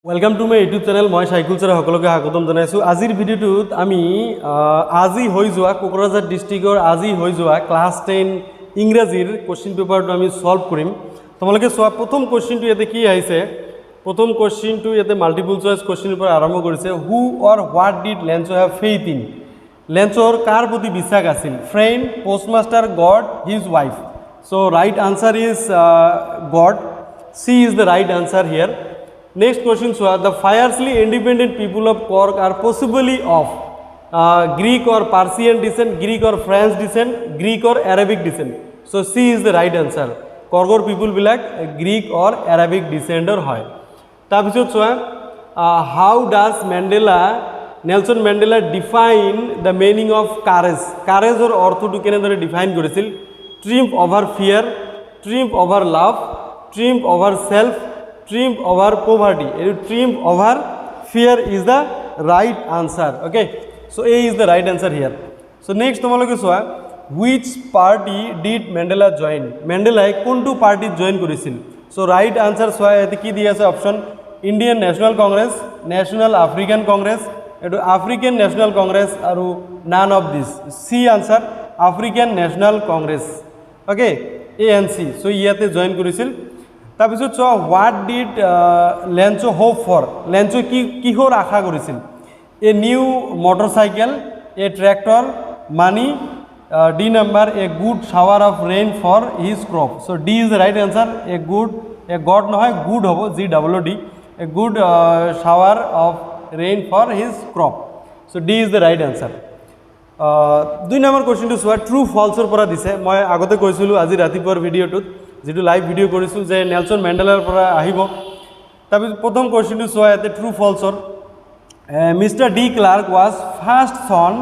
Welcome to my YouTube channel मैं cycle sir सकलोके स्वागतम जानाइछु। आजिर भिडिओटुत आमी আজি হৈ যোৱা কোকৰাঝাৰ ডিস্ट्रिक्टर আজি হৈ যোৱা क्लास 10 ইংৰাজীৰ কোশ্চিন পেপাৰটো আমি সলভ কৰিম। তোমালোকে চোৱা প্ৰথম কোশ্চিনটো ইয়াতে কি আহিছে। প্ৰথম কোশ্চিনটো ইয়াতে মাল্টিপল চয়েস কোশ্চিনৰ পৰা আৰম্ভ কৰিছে। Who or what did Lencho have faith in. লেঞ্চোৰ কাৰ প্ৰতি বিশ্বাস আছিল? Friend, postmaster, God, his wife. So right answer is God. C is the right answer here. Next question was the fiercely independent people of Cork are possibly of Greek or Persian descent, Greek or French descent, Greek or Arabic descent. So C is the right answer. Corkor people বিলাক Greek or Arabic descender হয়। তাৰপিছত চোৱা how does Nelson Mandela define the meaning of courage? Courageৰ অৰ্থটো কেনেদৰে define কৰিছিল? Triumph over fear, triumph over love, triumph over self, triumph over poverty. Triumph over fear is the right answer. Okay, so A is the right answer here. So next tomaloke soa which party did Mandela join? Mandela kontu party join korisil? So right answer soa ete ki diya ase option Indian National Congress, National African Congress, African National Congress aru none of this. C answer African National Congress. Okay, A and C. So iyate join korisil। তাৰপিছত চোৱা what did Lencho hope for. Lencho কিহৰ আশা কৰিছিল? A new motorcycle, a tractor, money, D number a good shower of rain for his crop. So' D is the right answer. A God নহয় good হ'ব, GOOD। A good shower of rain for his crop. So' D is the right answer. 2 নম্বৰ কুৱেশ্যনটো চোৱা true ফলছৰ পৰা দিছে। মই আগতে কৈছিলোঁ আজি ৰাতিপুৱাৰ ভিডিঅ'টোত যেটো লাইভ ভিডিও কৰিছোঁ যে নেলসন মেণ্ডেলাৰ পৰা আহিব। তাৰপিছত প্ৰথম কুৱেশ্যনটো চোৱা ইয়াতে ট্ৰু ফলছৰ। Mister de Klerk was first sworn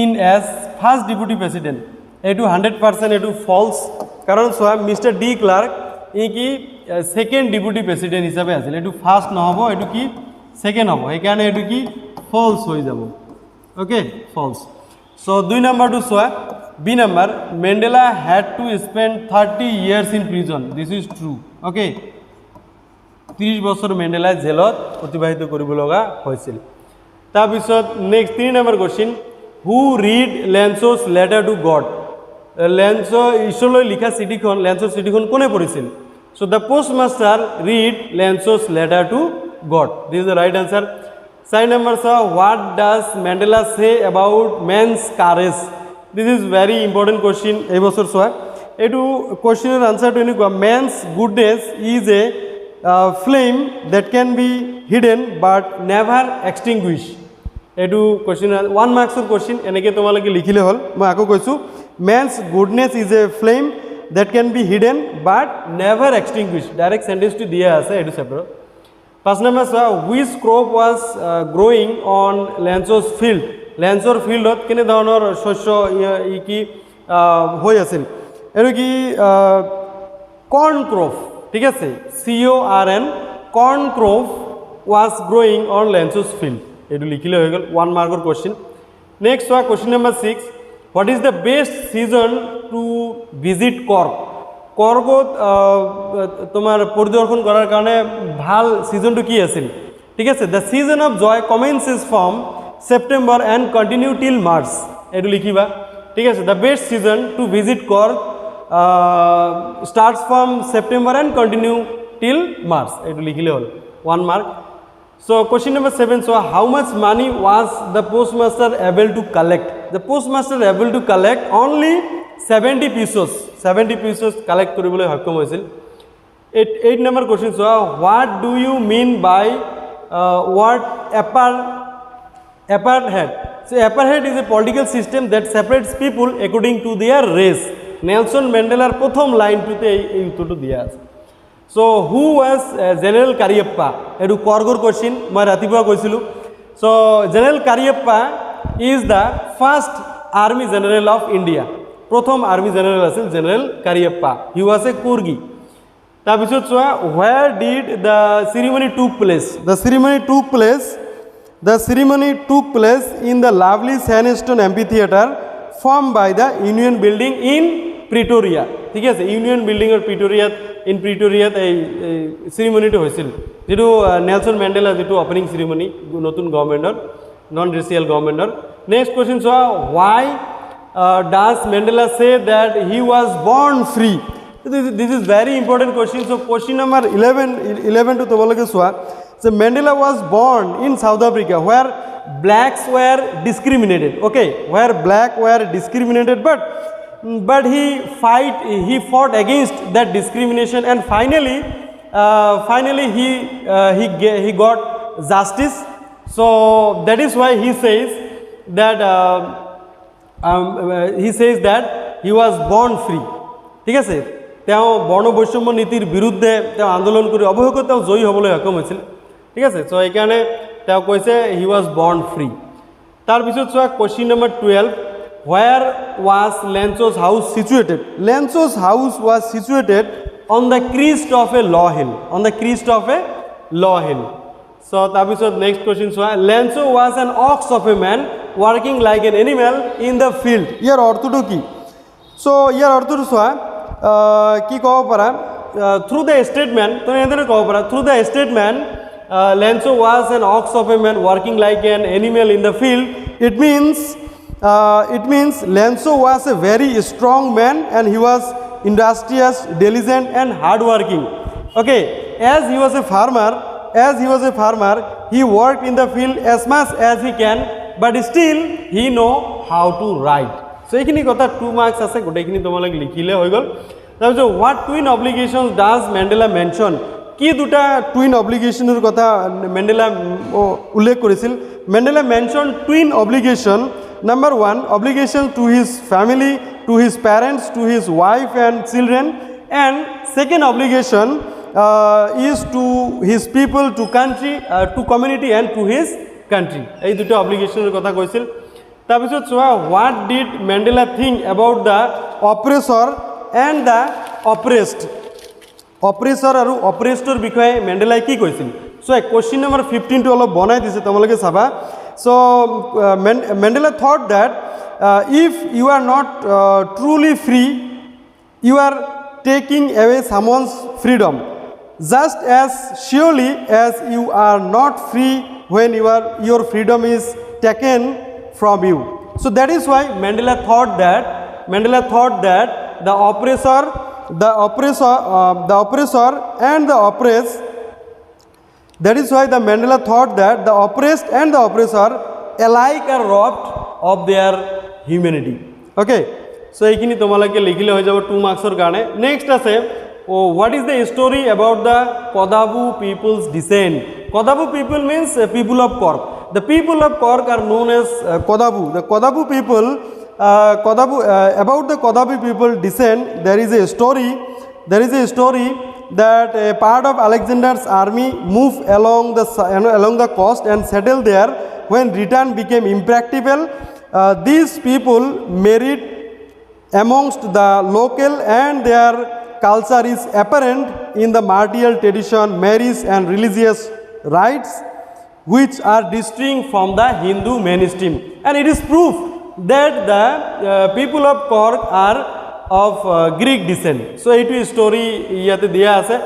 in as first deputy president. এইটো 100% এইটো ফলছ। কাৰণ চোৱা মিষ্টাৰ ডি ক্লাৰ্ক ই কি ছেকেণ্ড ডেপুটি প্ৰেছিডেণ্ট হিচাপে আছিল। এইটো ফাৰ্ষ্ট নহ'ব, এইটো কি ছেকেণ্ড হ'ব। সেইকাৰণে এইটো কি ফলছ হৈ যাব। অ'কে, ফলছ। চ' 2 নম্বৰটো চোৱা B number, Mandela had to spend 30 years in prison. This is true. Okay. 30 বছৰ মেণ্ডেলা জেলত অতিবাহিত কৰিব লগা হৈছিল। তাৰপিছত নেক্সট 3 নম্বৰ question who read Lencho's letter to God. Lencho ঈশ্বৰলৈ লিখা চিঠিখন, লেঞ্চোৰ চিঠিখন কোনে পঢ়িছিল? So' the postmaster read Lencho's letter to God. This is the right answer. 4 নম্বৰ চোৱা what does Mandela say about men's courage. This is very important question. এই বছৰ চোৱা এইটো কুৱেশ্যনৰ আনসাৰটো এনেকুৱা men's goodness is a flame that can be hidden but never extinguish. এইটো কুৱেশ্যন 1 মাৰ্কছৰ কুৱেশ্যন। এনেকৈ তোমালোকে লিখিলে হ'ল। মই আকৌ কৈছোঁ men's goodness is a flame that can be hidden but never extinguish. Direct চেণ্টেন্সটো দিয়া আছে এইটো চেপ্টাৰত। 5 নম্বৰ চোৱা which crop was growing on Lencho's field. লেঞ্চৰ ফিল্ডত কেনে ধৰণৰ শস্য ই কি হৈ আছিল? এইটো কি কৰ্ণ ক্ৰপ। ঠিক আছে, CORN corn crop was growing on Lencho's field. এইটো লিখিলে হৈ গ'ল 1 মাৰ্কৰ কুৱেশ্যন। নেক্সট চোৱা কুৱেশ্যন নম্বৰ 6 what is the best season to visit Coorg. কৰ্কত তোমাৰ পৰিদৰ্শন কৰাৰ কাৰণে ভাল ছিজনটো কি আছিল? ঠিক আছে, the season of joy commences from September and continue till March. এইটো লিখিবা। ঠিক আছে, the best season to visit Coorg starts from September and continue till March. এইটো লিখিলে হ'ল 1 mark. So question number 7 so how much money was the postmaster able to collect? The postmaster able to collect only 70 pesos. 70 pesos collect কৰিবলৈ সক্ষম হৈছিল। 8 number question so what do you mean by word apartheid? So apartheid is a political system that separates people according to their race. Nelson Mandela প্রথম লাইনটোতে এই উত্তৰটো দিয়া আছে। So who was General Cariappa? এইটো কৰ্গৰ question. মই ৰাতিপুৱা কৈছিলোঁ। So General Cariappa is the first army general of India. প্ৰথম আৰ্মি জেনেৰেল আছিল general কাৰিয়াপ্পা। He was a Kurgi. তাৰপিছত চোৱা where did the ceremony took place? The ceremony took place in the lovely sandstone amphitheater formed by the Union Building in Pretoria, ঠিক আছে, union বিল্ডিঙৰ প্ৰিটোৰিয়াত প্ৰিটোৰিয়াত এই চেৰিমনিটো হৈছিল, যেটো নেলসন মেণ্ডেলা যেটো অপেনিং চেৰিমনি নতুন গভৰ্ণমেণ্টৰ, নন ৰেচিয়েল গভৰ্ণমেণ্টৰ। নেক্সট কুৱেশ্যন চোৱা, why does Mandela say that he was born free? This is very important question. So question number 11 to তোমালোকে চোৱা, so Mandela was born in South Africa where blacks were discriminated, okay, where black were discriminated, but he fought against that discrimination, and finally he got justice. So that is why he says that he was born free, ঠিক আছে। তেওঁ বৰ্ণ বৈষম্য নীতিৰ বিৰুদ্ধে তেওঁ আন্দোলন কৰি অৱশেষত তেওঁ জয়ী হ'বলৈ সক্ষম হৈছিল, ঠিক আছে। চ' সেইকাৰণে তেওঁ কৈছে হি ৱাজ বৰ্ণ ফ্ৰী। তাৰপিছত চোৱা question number 12, where was Lenso's house situated? Lenso's house was situated on the crest of a law hill, on the crest of a law hill. So তাৰপিছত নেক্সট কুৱেশ্যন চোৱা, Lenso was an ox of a man working like an animal in the field. ইয়াৰ অৰ্থটো কি? চ' ইয়াৰ অৰ্থটো চোৱা, কি ক'ব পাৰা, through the statement তুমি এনেদৰে ক'ব পাৰা, through the statement Lenso was an ox of a man working like an animal in the field. It means Lenso was a very strong man and he was industrious, diligent and hardworking. Okay, as he was a farmer, he worked in the field as much as he can, but still he know how to write. So এইখিনি কথা 2 marks আছে, গোটেইখিনি তোমালোকে লিখিলে হৈ গ'ল। তাৰপিছত what twin obligations does Mandela mention? কি দুটা টুইন অব্লিগেশ্যনৰ কথা মেণ্ডেলা উল্লেখ কৰিছিল? Mandela mention twin obligation, number 1 obligation to his family, to his parents, to his wife and children, and second obligation is to his people, to country, to community and to his country. এই দুটা অব্লিগেশ্যনৰ কথা কৈছিল। তাৰপিছত চোৱা, what did Mandela think about the oppressor and the oppressed? অপ্ৰেছৰ আৰু অপ্ৰেছডৰ বিষয়ে মেণ্ডেলাই কি কৈছিল? চ' কুৱেশ্যন নম্বৰ 15টো অলপ বনাই দিছে, তোমালোকে চাবা। So' Mandela thought that if you are not truly free, you are taking away someone's freedom, just as surely as you are not free when your freedom is taken from you. So that is why Mandela thought that the oppressor and the oppressed, that is why the Mandela thought that the oppressed and the oppressor alike are robbed of their humanity. Okay, so এইখিনি তোমালোকে লিখিলে হৈ যাব 2 মাৰ্কছৰ কাৰণে। Next আছে, what is the story about the Kodabu people's descent? Kodabu people means people of Kork. The people of Kork are known as Kodabu. The Kodabu people, about the Kodabu people descent, there is a story that a part of Alexander's army moved along the coast and settled there. When return became impractical, these people married amongst the local, and their culture is apparent in the martial tradition, marriage and religious rites which are distinct from the Hindu mainstream, and it is proof that the people of Kork are of Greek descent. So এইটো story ইয়াতে দিয়া আছে।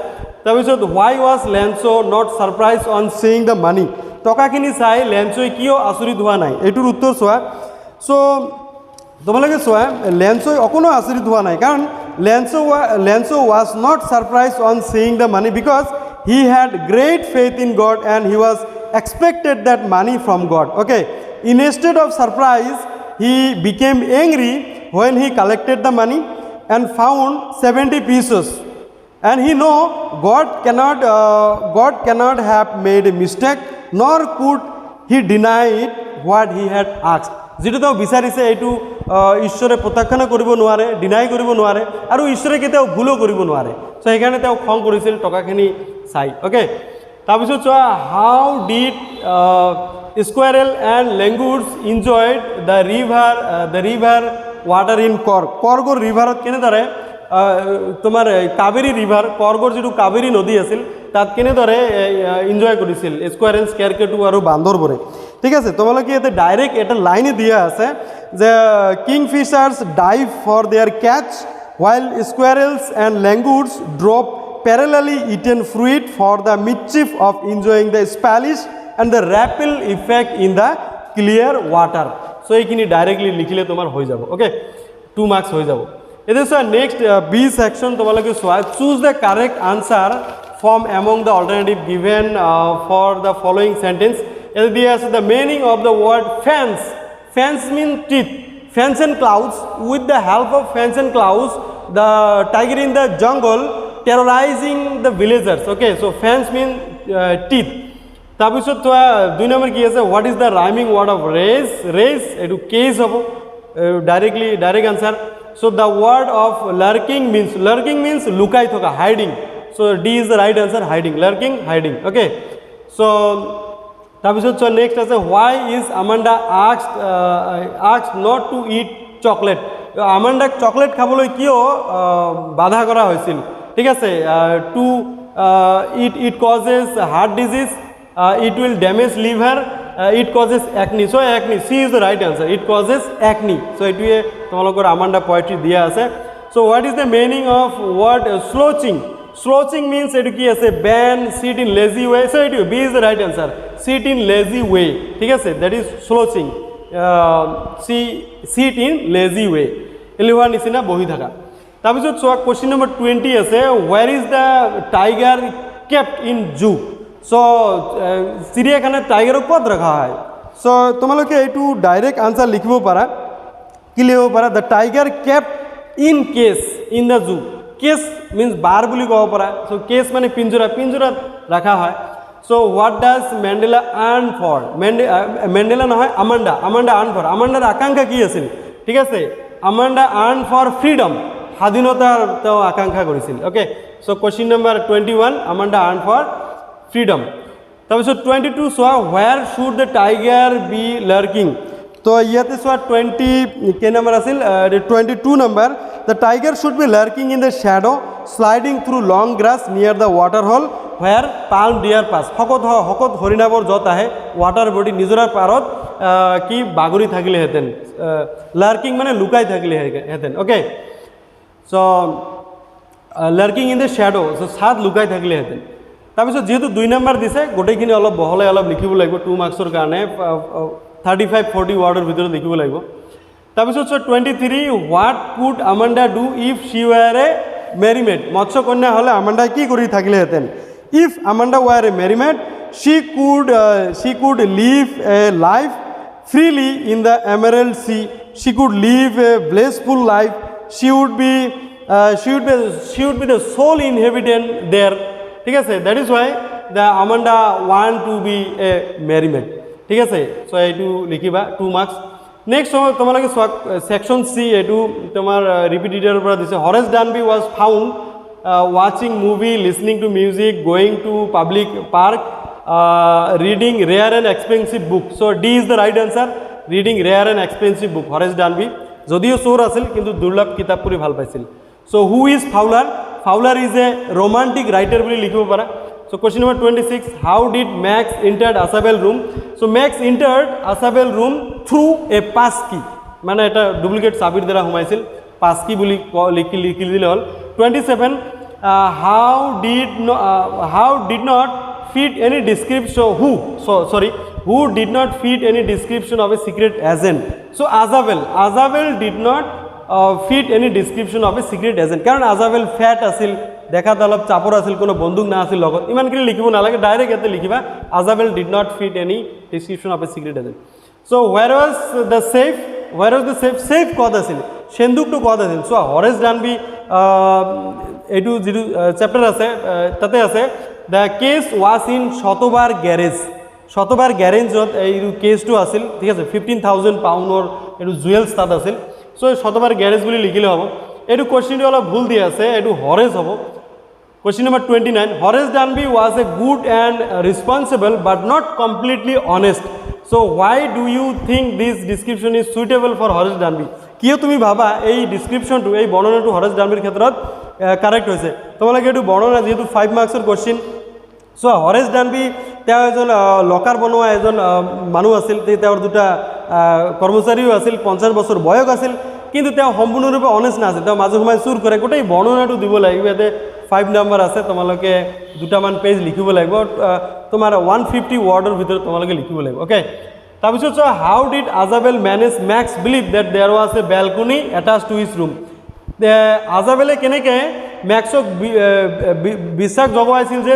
তাৰপিছত why was Lenso not surprised on seeing the money? টকাখিনি চাই লেন্সই কিয় আচৰিত হোৱা নাই? এইটোৰ উত্তৰ চোৱা। চ' তোমালোকে চোৱা, লেন্সই অকণো আচৰিত হোৱা নাই, কাৰণ লেন্সো was not surprised on seeing the money because he had great faith in God and he was expected that money from God. Okay, instead of surprise, he became angry when he collected the money and found 70 pieces, and he know God cannot have made a mistake, nor could he deny what he had asked. যেটো তেওঁ বিচাৰিছে এইটো ঈশ্বৰে প্ৰত্যাখ্যান কৰিব নোৱাৰে, deny কৰিব নোৱাৰে, আৰু ঈশ্বৰে কেতিয়াও ভুলো কৰিব নোৱাৰে। চ' সেইকাৰণে তেওঁ খং কৰিছিল টকাখিনি চাই। অ'কে, তাৰপিছত চোৱা, how did squirrel and langurs enjoyed the river water in Kork? Korgor riverত কেনেদৰে তোমাৰ কাবেৰী ৰিভাৰ, কৰ্গৰ যিটো কাবেৰী নদী আছিল তাত কেনেদৰে এনজয় কৰিছিল স্কুৱাৰেল, স্কেৰকেটু আৰু বান্দৰবোৰে। ঠিক আছে, তোমালোকে ইয়াতে ডাইৰেক্ট এটা লাইনে দিয়া আছে যে kingfishers dive for their catch while squirrels and langurs drop parallelly eaten fruit for the mischief of enjoying the splash and the ripple effect in the clear water. So এইখিনি ডাইরেক্টলি লিখিলে তোমার হয়ে যাব ওকে 2 মার্কস হয়ে যাব এতে sir next B section তোমালোকে সোয়া choose the correct answer from among the alternative given for the following sentence. এতে দিয়ে আছে the meaning of the word fence. Fence mean teeth. Fence and clouds. With the help of fence and clouds, the tiger in the jungle terrorizing the villagers. Okay, so fence mean teeth. তাৰপিছত তো 2 number কি আছে what is the rhyming word of race? Race এটো case হ'ব direct answer. So the word of lurking means লুকাই থকা hiding. So D is the right answer, hiding, lurking, hiding. Okay, so তাৰপিছত so next আছে why is Amanda asked not to eat chocolate? Amanda chocolate খাবলৈ কিয় বাধা কৰা হৈছিল ঠিক আছে to it causes heart disease, it will damage liver, it causes acne. So acne, C is the right answer, it causes acne. So এটুয়ে তোমালোকৰ Amanda poetry দিয়া আছে. So what is the meaning of word slouching? Slouching means এটু কি আছে bend, sit in lazy way. So এটু B is the right answer, sit in lazy way ঠিক আছে that is slouching. sit in lazy way এলেহুৱা নিচিনা বহি থাকা তাৰপিছত চোৱা কোৱেশ্চন নম্বৰ 20 আছে where is the tiger kept in zoo? So চিৰিয়াখানাত টাইগাৰক ক'ত ৰখা হয়? So তোমালোকে এইটো ডাইৰেক্ট আনসাৰ লিখিব পাৰা কি লিখিব পাৰা the tiger kept in cage in the zoo. Cage means bar বুলি ক'ব পাৰা so cage মানে পিঞ্জৰাত ৰাখা হয়. So what does Mandela earn for? Mandela নহয় Amanda earn for. Amandaৰ আকাংক্ষা কি আছিল ঠিক আছে Amanda earn for freedom, স্বাধীনতাৰ তেওঁ আকাংক্ষা কৰিছিল okay. So question number 21 Amanda earn for freedom. তাৰপিছত 22 চোৱা where should the tiger be lurking? তো ইয়াতে চোৱা 20 কে নম্বৰ আছিল 22 number the tiger should be lurking in the shadow sliding through long grass near the water hole where palm deer pass. হকত হৰিণাবৰ যত আহে water body নিজৰাৰ পাৰত কি বাগৰি থাকিলে হেতেন lurking মানে লুকাই থাকিলে হেতেন okay. So lurking in the shadow so সাত লুকাই থাকিলে হেতেন. তাৰপিছত যেহেতু 2 নম্বৰ দিছে গোটেইখিনি অলপ বহলাই অলপ লিখিব লাগিব 2 মাৰ্কছৰ কাৰণে 35-40 ওয়াৰ্ডৰ ভিতৰত লিখিব লাগিব. তাৰপিছত 23 what could Amanda do if she were a merry maid? মৎস্য কন্যা হলে Amanda কি কৰি থাকিলে হেতেন? If Amanda were a merry maid, she could live a life freely in the Emerald Sea. She could live a blissful life. She would be the sole inhabitant there. ঠিক আছে that is why the Amanda want to be a merry maid. ঠিক আছে so এইটো লিখিবা 2 marks. Next তোমালোকে section সি এইটো তোমাৰ ৰিপিটেডৰ পৰা দিছে হৰেছ ডানবি was found watching movie, listening to music, going to public park, reading rare and expensive book. So D is the right answer, reading rare and expensive book. হৰেছ ডানবি যদিও চোৰ আছিল কিন্তু দুৰ্লভ কিতাপ পঢ়ি ভাল পাইছিল. So who is Fowler? Fowler is a romantic writer বুলি লিখিব পাৰা. So question number 26 how did Max entered Asabel room? So Max entered Asabel room through a pass key. মানে এটা ডুপ্লিকেট চাবিৰ দ্বাৰা সোমাইছিল পাস কি বুলি লিখি দিলে হল. 27 how did not feed any description who did not feed any description of a secret agent? So Asabel did not feed any description of a secret agent কারণ Asabel fat আছিল দেখাত অলপ চাপৰ আছিল কোনো বন্দুক না আছিল লগত ইমানখিনি লিখিব নালাগে ডাইৰেক্ট এতে লিখিবা Asabel did not feed any description of a secret agent. So where was the safe কত আছিল সেন্দুকটো কত আছিল সো হৰেছ ডানবি এটু যেটো চ্যাপ্টাৰ আছে তাতে আছে the case was in শতবাৰ গ্যাৰেজত এই কেছটো আছিল ঠিক আছে 15000 পাউণ্ডৰ এটু জুৱেলছ তাত আছিল. সো শতবাৰ গ্যাৰেজ বুলি লিখিলে হ'ব. এটু কোৱেশ্চনটো অলপ ভুল দি আছে এটু হৰেছ হ'ব. Question number 29 Horace Danby was a good and responsible but not completely honest. So why do you think this description is suitable for Horace Danby? কিয় তুমি ভাবা এই ডেসক্রিপশনটো এই বৰ্ণনাটো হৰেছ ডানবিৰ ক্ষেত্ৰত কাৰেক্ট হৈছে? তোমালোকে এইটো বৰ্ণনা যেহেতু 5 মাৰ্কছৰ কোৱেশ্চন সো হৰেছ ডানবি তেওঁ এজন লকাৰ বনোৱা এজন মানুহ আছিল তেওঁৰ দুটা কৰ্মচাৰীও আছিল 50 বছৰ বয়স আছিল কিন্তু তেওঁ সম্পূৰ্ণৰূপে অনেষ্ট নাছিল, তেওঁ মাজে সময়ে চুৰ কৰে। গোটেই বৰ্ণনাটো দিব লাগিব। ইয়াতে 5 নম্বৰ আছে, তোমালোকে দুটামান পেজ লিখিব লাগিব, তোমাৰ 150 ৱৰ্ডৰ ভিতৰত তোমালোকে লিখিব লাগিব। অ'কে, তাৰপিছত চোৱা, how did Ausable manage Max believe that there was a balcony attach to his room. আজাবেলে কেনেকৈ মেক্সক বিশ্বাস জগাইছিল যে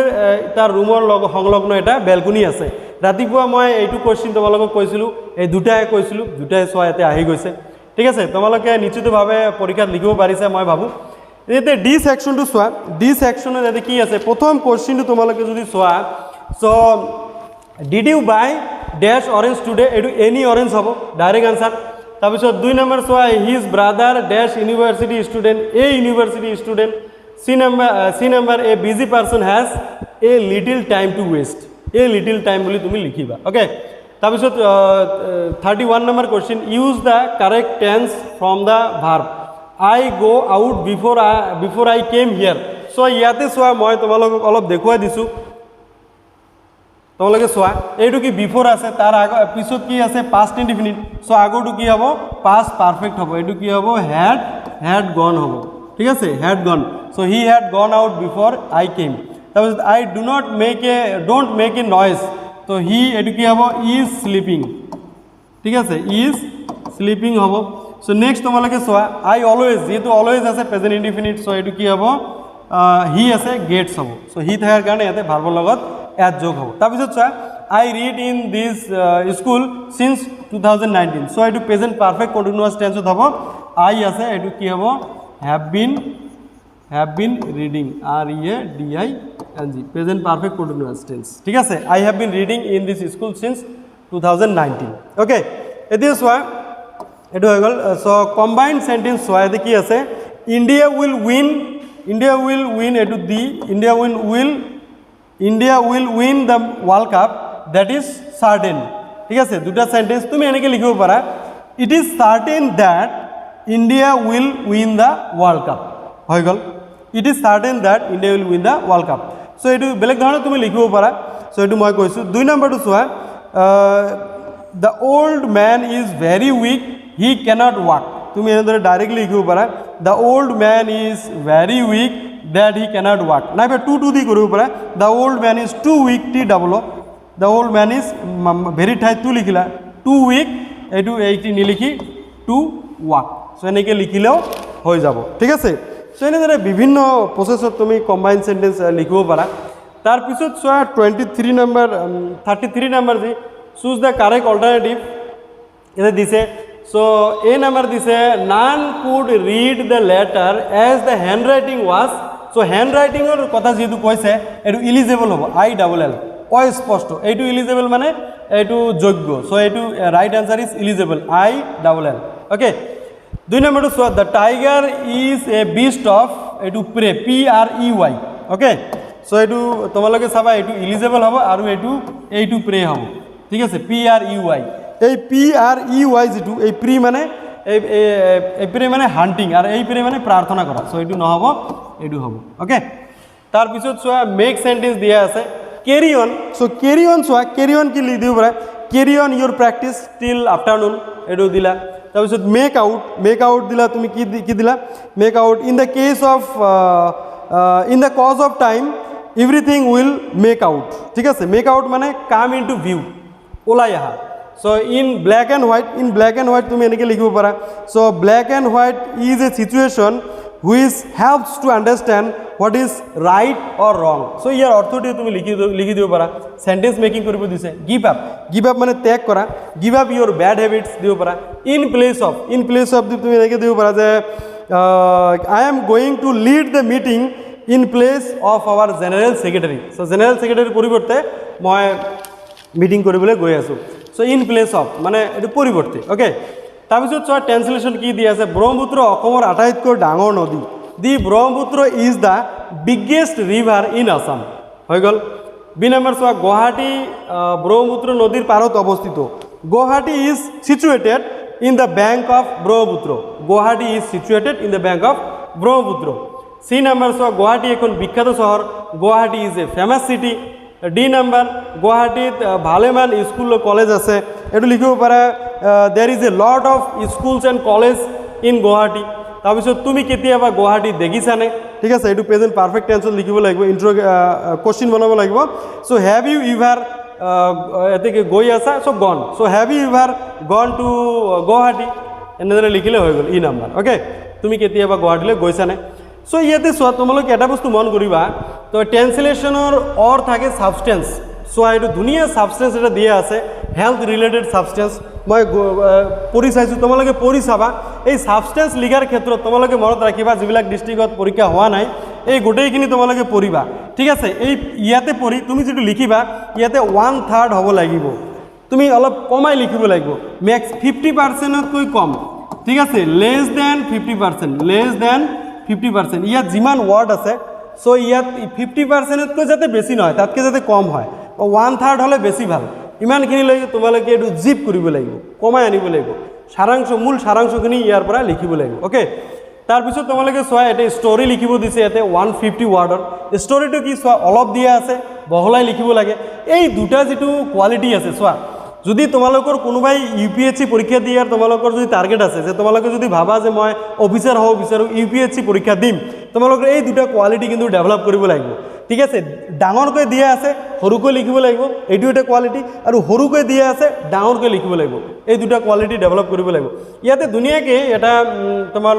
তাৰ ৰুমৰ সংলগ্ন এটা বেলকনি আছে। ৰাতিপুৱা মই এইটো কুৱেশ্যন তোমালোকক কৈছিলোঁ, এই দুটাই কৈছিলোঁ, দুটাই চোৱা ইয়াতে আহি গৈছে। ঠিক আছে, তোমালোকে নিশ্চিতভাৱে পৰীক্ষাত লিখিব পাৰিছা মই ভাবোঁ। ইয়াতে ডি ছেকশ্যনটো চোৱা, ডি ছেকশ্যনত ইয়াতে কি আছে, প্ৰথম কুৱেশ্যনটো তোমালোকে যদি চোৱা, so' did you buy dash orange today, এইটো এনি অৰেঞ্জ হ'ব, ডাইৰেক্ট আনচাৰ। তাৰপিছত 2 নম্বৰ চোৱা, his brother dash university student, a university student. C নম্বৰ a busy person has a little time to waste, a little time বুলি তুমি লিখিবা। Okay, তাৰপিছত 31 নম্বৰ question, use the correct tense from the verb. I go' out before I কেম হিয়াৰ। চ' ইয়াতে চোৱা, মই তোমালোকক অলপ দেখুৱাই দিছোঁ, তোমালোকে চোৱা, এইটো কি বিফৰ আছে, তাৰ পিছত কি আছে পাষ্ট ইনডিফিনিট। চ' আগৰটো কি হ'ব, পাষ্ট পাৰফেক্ট হ'ব, এইটো কি হ'ব হেড গন হ'ব। ঠিক আছে, had gone. So' he had gone out before I came. তাৰপিছত I don't make a noise, তো হি এইটো কি হ'ব, ইজ শ্লিপিং। ঠিক আছে, ইজ শ্লিপিং হ'ব। চ' নেক্সট তোমালোকে চোৱা, আই অলৱেজ, যিহেতু অলৱেজ আছে প্ৰেজেণ্ট ইনডিফিনিট, চ' এইটো কি হ'ব, হি আছে গেটছ হ'ব। চ' হি থকাৰ কাৰণে ইয়াতে ভাৰ্বৰ লগত এড যোগ হ'ব। তাৰপিছত চোৱা, I read in this school since 2019, so' এইটো প্ৰেজেণ্ট পাৰফেক্ট কণ্টিনিউৱাছ টেন্সত হ'ব। আই আছে, এইটো কি হ'ব, have been reading, READING, present perfect continuous tense. ঠিক আছে, I have been reading in this school since 2019। Okay, এতিয়া চোৱা, এইটো হৈ গ'ল। চ' কম্বাইণ্ড চেণ্টেন্স চোৱা, ইয়াতে কি আছে, ইণ্ডিয়া উইল উইন, এইটো the India will win the world cup, that is certain. ঠিক আছে, দুটা চেণ্টেন্স তুমি এনেকৈ লিখিব পাৰা, it is certain that India will win the world cup, হৈ গ'ল। It is certain that India will win the world cup. So' এইটো বেলেগ ধৰণে তুমি লিখিব পাৰা। চ' এইটো মই কৈছোঁ। 2 নম্বৰটো চোৱা, the old man is very weak, he cannot walk, তুমি এনেদৰে ডাইৰেক্টলি লিখিব পাৰা, the old man is very weak that he cannot walk, নাইবা টু দি কৰিব পাৰা, the old man is too weak, TOO, the old man is very ঠাইত too লিখিলা, টু উইক, এইটো নিলিখি টু ৱাক। চ' এনেকৈ লিখিলেও হৈ যাব। ঠিক আছে, চ' এনেদৰে বিভিন্ন প্ৰচেছত তুমি কম্বাইন চেণ্টেন্স লিখিব পাৰা। তাৰপিছত চোৱা 33 নম্বৰ যি চুজ দ্য কাৰেক্ট অল্টাৰনেটিভ, এটা দিছে। চ' এ নম্বৰ দিছে, none could read the letter as the handwriting was. চ' হেণ্ড ৰাইটিঙৰ কথা যিহেতু কৈছে, এইটো ইলিজেবল হ'ব, ILL, অস্পষ্ট, এইটো ইলিজেবল মানে এইটো যোগ্য। চ' এইটো right answer is eligible, ILL। Okay, 2 নম্বৰটো চোৱা, the tiger is a beast of, এইটো প্ৰে, PREY। অ'কে, চ' এইটো তোমালোকে চাবা, এইটো ইলিজেবল হ'ব আৰু এইটো প্ৰে হ'ব। ঠিক আছে, PREY। এই PREY যিটো, এই প্ৰি মানে এই প্ৰে মানে হাণ্টিং, আৰু এই প্ৰে মানে প্ৰাৰ্থনা কৰা। চ' এইটো নহ'ব, এইটো হ'ব। অ'কে, তাৰপিছত চোৱা, মেক চেণ্টেন্স দিয়া আছে, carry on. So' carry on চোৱা, কেৰি অন কি দিব পাৰা, carry on your practice till afternoon, এইটো দিলা। তাৰপিছত মেক আউট দিলা, তুমি কি দিলা, make out in the case of in the cause of time everything will make out. ঠিক আছে, মেক আউট মানে কাম ইন টু ভিউ, ওলাই আহা। So' in black and white তুমি এনেকৈ লিখিব পাৰা। So' black and white is a situation which helps to understand what is right or wrong. So' ইয়াৰ অৰ্থটো তুমি লিখি দিব পাৰা। চেণ্টেন্স মেকিং কৰিব দিছে, গিভ আপ মানে ত্যাগ কৰা, give up your bed habits দিব পাৰা। ইন প্লেচ অফ তুমি এনেকৈ দিব পাৰা যে I am going to lead the meeting in place of our general secretary. So' general ছেক্ৰেটাৰীৰ পৰিৱৰ্তে মই মিটিং কৰিবলৈ গৈ আছোঁ। চ' ইন প্লেচ অফ মানে এইটো পৰিৱৰ্তে। অ'কে, তাৰপিছত চোৱা, ট্ৰেন্সলেশ্যন কি দি আছে, ব্ৰহ্মপুত্ৰ অসমৰ আটাইতকৈ ডাঙৰ নদী, the Brahmaputra is the biggest river in Assam, হৈ গ'ল। বি নম্বৰ চোৱা, গুৱাহাটী ব্ৰহ্মপুত্ৰ নদীৰ পাৰত অৱস্থিত, Guwahati is situated in the bank of Brahmaputra, Guwahati is situated in the bank of Brahmaputra. C number চোৱা, গুৱাহাটী এখন বিখ্যাত চহৰ, Guwahati is a famous city. D number, গুৱাহাটীত ভালেমান স্কুল কলেজ আছে, এইটো লিখিব পাৰা, দেৰ is a lot of schools and college in Guwahati তাৰপিছত তুমি কেতিয়াবা গুৱাহাটী দেখিছানে ঠিক আছে এইটো প্ৰেজেন্ট পাৰফেক্ট টেন্সত লিখিব লাগিব ইন্ট্ৰ কোশ্চেন বনাব লাগিব সো হ্যাভ ইউ ইভাৰ এতেকে গৈ আছা so gone so have you ever gone to Guwahati এনেদৰে লিখিলে হৈ গ'ল ই নাম্বাৰ ওকে তুমি কেতিয়াবা গুৱাহাটীলৈ গৈছানে সো ইয়াতে চোৱা তোমালোক এটা বস্তু মন কৰিবা তো ট্ৰান্সলেশ্যনৰ অৰ থাকে সাবষ্টেন্স সো এইটো ধুনীয়া সাবষ্টেন্স এটা দিয়া আছে হেল্থ ৰিলেটেড সাবষ্টেন্স মই পঢ়ি চাইছোঁ তোমালোকে পঢ়ি চাবা এই সাবষ্টেন্স লিখাৰ ক্ষেত্ৰত তোমালোকে মনত ৰাখিবা যিবিলাক ডিষ্ট্ৰিক্টত পৰীক্ষা হোৱা নাই এই গোটেইখিনি তোমালোকে পঢ়িবা ঠিক আছে এই ইয়াতে পঢ়ি তুমি যেটো লিখিবা ইয়াতে 1/3 হ'ব লাগিব তুমি অলপ কমাই লিখিব লাগিব ম্যাক্স 50%তকৈ কম ঠিক আছে লেস দেন 50% ইয়াত যিমান ওয়ার্ড আছে সো ইয়াত 50%তকৈ যাতে বেছি নহয় তাতকে যাতে কম হয় 1/3 হলে বেছি ভাল ইমানখিনি লৈ তোমালোকে এটো জিপ কৰিব লাগিব কমাই আনিব লাগিব সাৰাংশ মূল সাৰাংশখিনি ইয়াৰ পৰা লিখিব লাগিব ওকে তাৰপিছত তোমালোকে চোৱা এটা ষ্টৰী লিখিব দিছে ইয়াতে 150 ওয়াৰ্ডৰ ষ্টৰীটো কি চোৱা অলপ দিয়া আছে বহলাই লিখিব লাগে এই দুটা যেটো কোৱালিটি আছে চোৱা যদি তোমালোকৰ কোনোবাই ইউপিএসসি পৰীক্ষা দিয়াৰ তোমালোকৰ যদি টাৰ্গেট আছে যে তোমালোকে যদি ভাবা যে মই অফিচাৰ হ'ব বিচাৰো ইউপিএসসি পৰীক্ষা দিম তোমালোকৰ এই দুটা কোৱালিটি কিন্তু ডেভেলপ কৰিব লাগিব ঠিক আছে ডাঙৰকৈ দিয়া আছে সৰুকৈ লিখিব লাগিব এইটো এটা কোৱালিটি আৰু সৰুকৈ দিয়া আছে ডাঙৰকৈ লিখিব লাগিব এই দুটা কোৱালিটি ডেভেলপ কৰিব লাগিব ইয়াতে দুনিয়াকে এটা তোমাৰ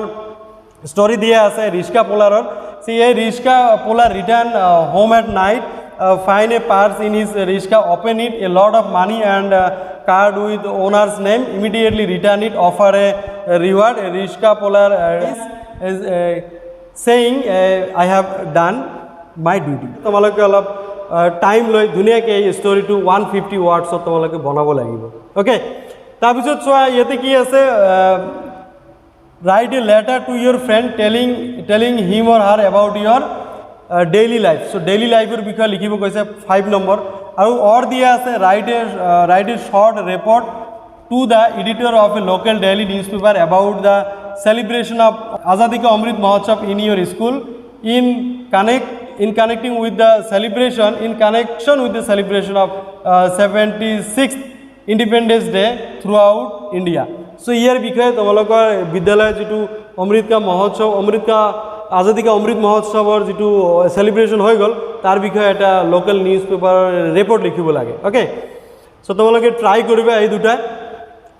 ষ্টৰী দিয়া আছে ৰিস্কা পোলাৰৰ সি এই ৰিস্কা puller return home at night find a purse in his Rishka, open it, a lot of money and card with owner's name, immediately return it, offer a reward. Rishka Polar is saying, I have done my duty. তোমালোকে অলপ time লৈ ধুনীয়াকৈ এই ষ্টৰীটো 150 ওয়াৰ্ডছত তোমালোকে বনাব লাগিব okay তাৰপিছত চোৱা ইয়াতে কি আছে write a letter to your friend telling him or her about your daily life so daily life er bikhoy likhibo koise 5 number aru or diya ase write a short report to the editor of a local daily newspaper about the celebration of Azadi Ka Amrit Mahotsav in your school in connection with the celebration of 76th Independence Day throughout India so here bikhoy tomolokor bidyalay jitu Amrit Ka Mahotsav Amrit Ka Azadi কা অমৃত মহোৎসৱৰ যেটো সেলিব্ৰেশন হৈ গল তাৰ বিষয়ে এটা local news paper report লিখিব লাগে okay so তোমালোকে try কৰিবা এই দুটা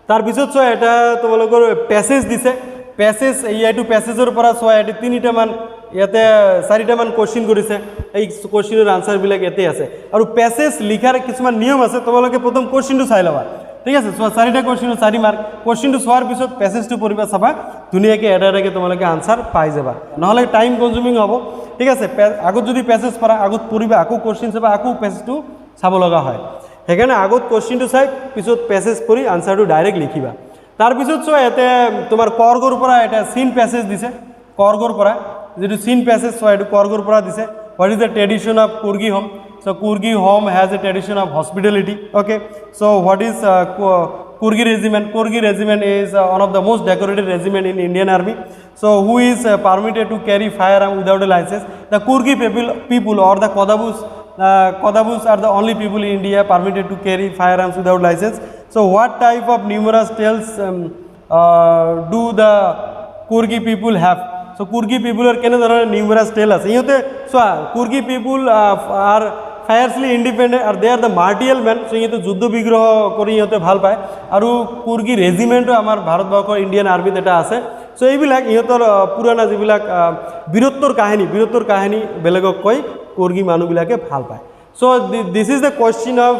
তাৰ পিছত সো এটা তোমালোকৰ প্যাসেজ দিছে প্যাসেজ এইটো প্যাসেজৰ পৰা সো এটা তিনিটা মান ইয়াতে চাৰিটা মান কোশ্চেন কৰিছে এই কোশ্চেনৰ আনসাৰ বিলাক ইয়াতে আছে আৰু প্যাসেজ লিখাৰ কিছুমান নিয়ম আছে তোমালোকে প্ৰথম কোশ্চেনটো চাই লবা ঠিক আছে সো চাৰিটা কোশ্চেন 4 মাৰ্ক কোশ্চেনটো চোৱাৰ পিছত প্যাসেজটো পঢ়িবা চাবা ধুনীয়াকৈ এটাকে তোমালোকে আনসাৰ পাই যাবা নহলে টাইম কনজিউমিং হ'ব ঠিক আছে আগত যদি প্যাসেজ পঢ়া আগত পঢ়িবা আকৌ কোশ্চেন চাবা আকৌ প্যাসেজটো চাব লগা হয় সেইকাৰণে আগত কোশ্চেনটো চাই পিছত প্যাসেজ পঢ়ি আনসাৰটো ডাইৰেক্ট লিখিবা তাৰ পিছত সো এতে তোমাৰ কৰ্গৰ পৰা এটা সিন প্যাসেজ দিছে কৰ্গৰ পৰা যেটো সিন প্যাসেজ সো এটো কৰ্গৰ পৰা দিছে what is the tradition of Coorgi home so Kurgi home has a tradition of hospitality okay so what is Kurgi regiment is one of the most decorated regiment in Indian army so who is permitted to carry firearm without a license the Kurgi people or the Kodabus are the only people in India permitted to carry firearms without license so what type of numerous tales do the Kurgi people have so Kurgi people are kene dharoner numerous tale ase ihote so Kurgi people are fiercely independent or they are the martial men so ইহতে যুদ্ধ বিগ্রহ কৰি ইহতে ভাল পায় আৰু কুৰ্গী ৰেজিমেন্টও আমাৰ ভাৰতবৰ্ষৰ ইণ্ডিয়ান আৰ্মিত এটা আছে সো এইবিলাক ইহতৰ পুৰানা যিবিলাক বীৰত্বৰ কাহিনী বেলেগক কৈ কুৰ্গী মানুহবিলাকে ভাল পায় so this is the question of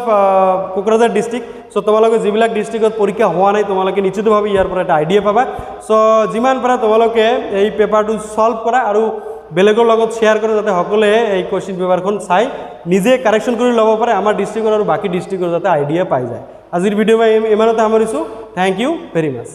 Kokrajhar district so তোমালোকে যিবিলাক ডিস্ট্ৰিক্টত পৰীক্ষা হোৱা নাই তোমালোকে নিশ্চিতভাৱে ইয়াৰ পৰা এটা আইডিয়া পাবা সো যিমান পাৰা তোমালোকে এই পেপাৰটো সলভ কৰা আৰু বেলেগৰ লগত শেয়াৰ কৰে যাতে সকলে এই কোশ্চেন পেপাৰখন চাই নিজে কাৰেকশন কৰি ল'ব পাৰে আমাৰ ডিস্ট্ৰিক্টৰ আৰু বাকি ডিস্ট্ৰিক্টৰ যাতে আইডিয়া পাই যায় আজিৰ ভিডিও মই ইমানতে সামৰিছো থ্যাংক ইউ ভেৰি মাচ